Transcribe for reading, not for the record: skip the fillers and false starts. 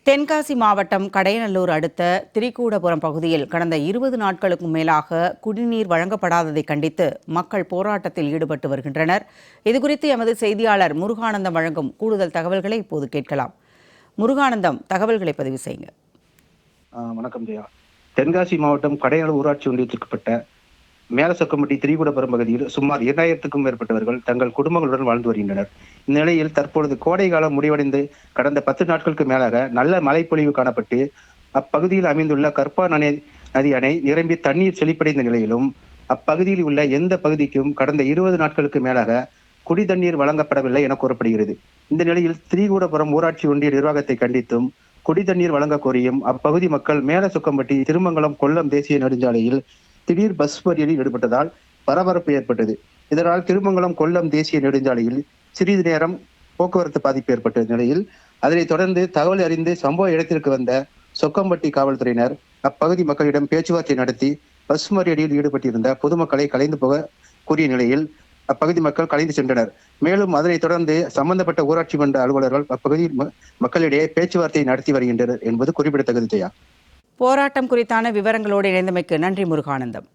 தென்காசி மாவட்டம் கடையநல்லூர் அடுத்த திரிகூடபுரம் பகுதியில் கடந்த 20 நாட்களுக்கும் மேலாக குடிநீர் வழங்கப்படாததை கண்டித்து மக்கள் போராட்டத்தில் ஈடுபட்டு வருகின்றனர். இதுகுறித்து எமது செய்தியாளர் முருகானந்தம் வழங்கும் கூடுதல் தகவல்களை இப்போது கேட்கலாம். முருகானந்தம், தகவல்களை பதிவு செய்யுங்க. வணக்கம் ஜெயா. தென்காசி மாவட்டம் கடையநல்லூர் ஊராட்சி ஒன்றியத்திற்குட்பட்ட மேலசொக்கம்பட்டி திரிகூடபுரம் பகுதியில் சுமார் 2000க்கும் மேற்பட்டவர்கள் தங்கள் குடும்பங்களுடன் வாழ்ந்து வருகின்றனர். இந்நிலையில் தற்பொழுது கோடை காலம் முடிவடைந்து கடந்த 10 நாட்களுக்கு மேலாக நல்ல மழைப்பொழிவு காணப்பட்டு அப்பகுதியில் அமைந்துள்ள கற்பா நதி அணை நிரம்பி தண்ணீர் செழிப்படைந்த நிலையிலும் அப்பகுதியில் உள்ள எந்த பகுதிக்கும் கடந்த 20 நாட்களுக்கு மேலாக குடி தண்ணீர் வழங்கப்படவில்லை என கூறப்படுகிறது. இந்த நிலையில் திரிகூடபுரம் ஊராட்சி ஒன்றிய நிர்வாகத்தை கண்டித்தும் குடி தண்ணீர் வழங்க கோரியும் அப்பகுதி மக்கள் மேலசொக்கம்பட்டி திருமங்கலம் கொல்லம் தேசிய நெடுஞ்சாலையில் திடீர் பஸ் மறியலில் ஈடுபட்டதால் பரபரப்பு ஏற்பட்டது. இதனால் திருமங்கலம் கொல்லம் தேசிய நெடுஞ்சாலையில் சிறிது நேரம் போக்குவரத்து பாதிப்பு ஏற்பட்ட நிலையில் அதனைத் தொடர்ந்து தகவல் அறிந்து சம்பவ இடத்திற்கு வந்த சொக்கம்பட்டி காவல்துறையினர் அப்பகுதி மக்களிடம் பேச்சுவார்த்தை நடத்தி பஸ் மறியலில் ஈடுபட்டிருந்த பொதுமக்களை கலைந்து போக கூறிய நிலையில் அப்பகுதி மக்கள் கலைந்து சென்றனர். மேலும் அதனைத் தொடர்ந்து சம்பந்தப்பட்ட ஊராட்சி மன்ற அலுவலர்கள் அப்பகுதி மக்களிடையே பேச்சுவார்த்தை நடத்தி வருகின்றனர் என்பது குறிப்பிடத்தக்கது. ஜெயா, போராட்டம் குறித்தான விவரங்களோடு இணைந்தமைக்கு நன்றி முருகானந்தம்.